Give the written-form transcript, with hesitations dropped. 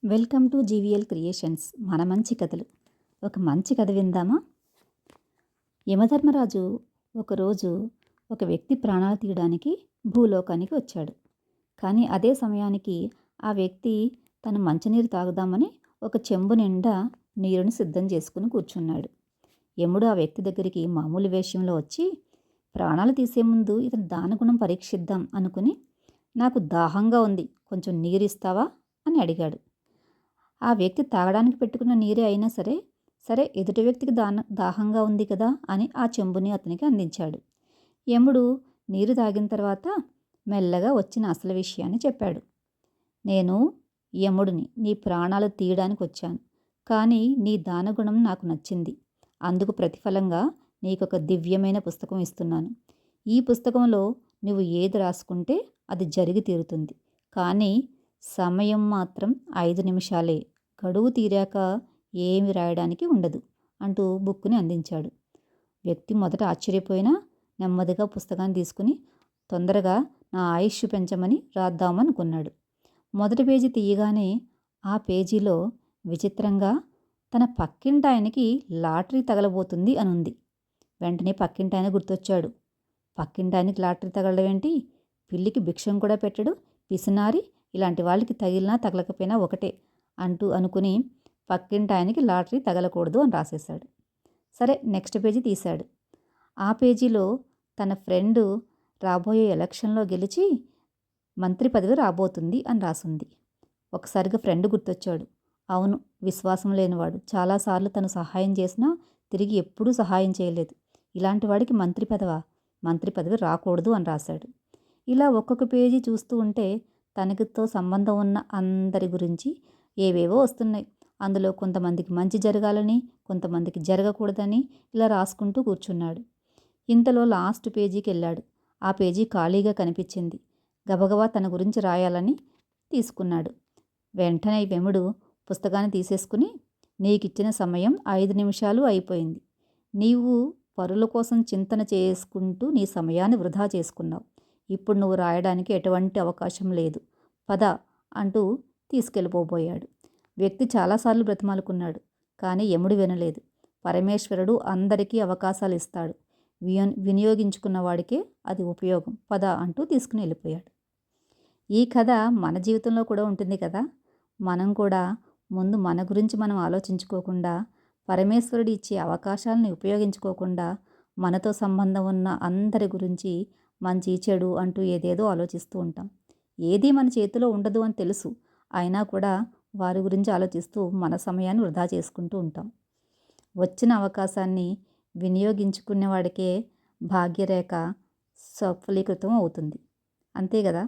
Welcome to GVL creations. మన మంచి కథలు. ఒక మంచి కథ విందామా? యమధర్మరాజు ఒకరోజు ఒక వ్యక్తి ప్రాణాలు తీయడానికి భూలోకానికి వచ్చాడు. కానీ అదే సమయానికి ఆ వ్యక్తి తను మంచినీరు తాగుదామని ఒక చెంబు నిండా నీరుని సిద్ధం చేసుకుని కూర్చున్నాడు. యముడు ఆ వ్యక్తి దగ్గరికి మామూలు వేషంలో వచ్చి, ప్రాణాలు తీసే ముందు ఇతని దానగుణం పరీక్షిద్దాం అనుకుని, నాకు దాహంగా ఉంది, కొంచెం నీరు ఇస్తావా అని అడిగాడు. ఆ వ్యక్తి తాగడానికి పెట్టుకున్న నీరే అయినా సరే, ఎదుటి వ్యక్తికి దాహంగా ఉంది కదా అని ఆ చెంబుని అతనికి అందించాడు. యముడు నీరు తాగిన తర్వాత మెల్లగా వచ్చిన అసలు విషయాన్ని చెప్పాడు. నేను యముడిని, నీ ప్రాణాలు తీయడానికి వచ్చాను. కానీ నీ దానగుణం నాకు నచ్చింది. అందుకు ప్రతిఫలంగా నీకొక దివ్యమైన పుస్తకం ఇస్తున్నాను. ఈ పుస్తకంలో నువ్వు ఏది రాసుకుంటే అది జరిగి తీరుతుంది. కానీ సమయం మాత్రం 5 నిమిషాలే. గడువు తీరాక ఏమి రాయడానికి ఉండదు అంటూ బుక్కుని అందించాడు. వ్యక్తి మొదట ఆశ్చర్యపోయినా నెమ్మదిగా పుస్తకాన్ని తీసుకుని తొందరగా నా ఆయుష్ పెంచమని రాద్దామనుకున్నాడు. మొదటి పేజీ తీయగానే ఆ పేజీలో విచిత్రంగా తన పక్కింటాయనకి లాటరీ తగలబోతుంది అని ఉంది. వెంటనే పక్కింటాయన గుర్తొచ్చాడు. పక్కింటాయనకి లాటరీ తగలడం ఏంటి? పిల్లికి భిక్షం కూడా పెట్టడు, పిసినారి, ఇలాంటి వాళ్ళకి తగిలినా తగలకపోయినా ఒకటే అంటూ అనుకుని పక్కింటాయనకి లాటరీ తగలకూడదు అని రాసేశాడు. సరే, నెక్స్ట్ పేజీ తీశాడు. ఆ పేజీలో తన ఫ్రెండు రాబోయే ఎలక్షన్లో గెలిచి మంత్రి పదవి రాబోతుంది అని రాసుంది. ఒకసారిగా ఫ్రెండ్ గుర్తొచ్చాడు. అవును, విశ్వాసం లేనివాడు, చాలాసార్లు తను సహాయం చేసినా తిరిగి ఎప్పుడూ సహాయం చేయలేదు. ఇలాంటి వాడికి మంత్రి పదవి రాకూడదు అని రాశాడు. ఇలా ఒక్కొక్క పేజీ చూస్తూ ఉంటే తనకితో సంబంధం ఉన్న అందరి గురించి ఏవేవో వస్తున్నాయి. అందులో కొంతమందికి మంచి జరగాలని, కొంతమందికి జరగకూడదని ఇలా రాసుకుంటూ కూర్చున్నాడు. ఇంతలో లాస్ట్ పేజీకి వెళ్ళాడు. ఆ పేజీ ఖాళీగా కనిపించింది. గబగబా తన గురించి రాయాలని తీసుకున్నాడు. వెంటనే యముడు పుస్తకాన్ని తీసేసుకుని, నీకిచ్చిన సమయం 5 నిమిషాలు అయిపోయింది. నీవు పరుల కోసం చింతన చేసుకుంటూ నీ సమయాన్ని వృధా చేసుకున్నావు. ఇప్పుడు నువ్వు రాయడానికి ఎటువంటి అవకాశం లేదు, పద అంటూ తీసుకెళ్ళిపోబోయాడు. వ్యక్తి చాలాసార్లు బ్రతిమాలుకున్నాడు. కానీ యముడు వినలేదు. పరమేశ్వరుడు అందరికీ అవకాశాలు ఇస్తాడు. వినియోగించుకున్న వాడికే అది ఉపయోగం, పద అంటూ తీసుకుని వెళ్ళిపోయాడు. ఈ కథ మన జీవితంలో కూడా ఉంటుంది కదా. మనం కూడా ముందు మన గురించి మనం ఆలోచించుకోకుండా, పరమేశ్వరుడు ఇచ్చే అవకాశాలను ఉపయోగించుకోకుండా, మనతో సంబంధం ఉన్న అందరి గురించి మంచి చెడు అంటూ ఏదేదో ఆలోచిస్తూ ఉంటాం. ఏది మన చేతిలో ఉండదు అని తెలుసు, అయినా కూడా వారి గురించి ఆలోచిస్తూ మన సమయాన్ని వృధా చేసుకుంటూ ఉంటాం. వచ్చిన అవకాశాన్ని వినియోగించుకునే వాడికే భాగ్యరేఖ సఫలీకృతం అవుతుంది. అంతే కదా.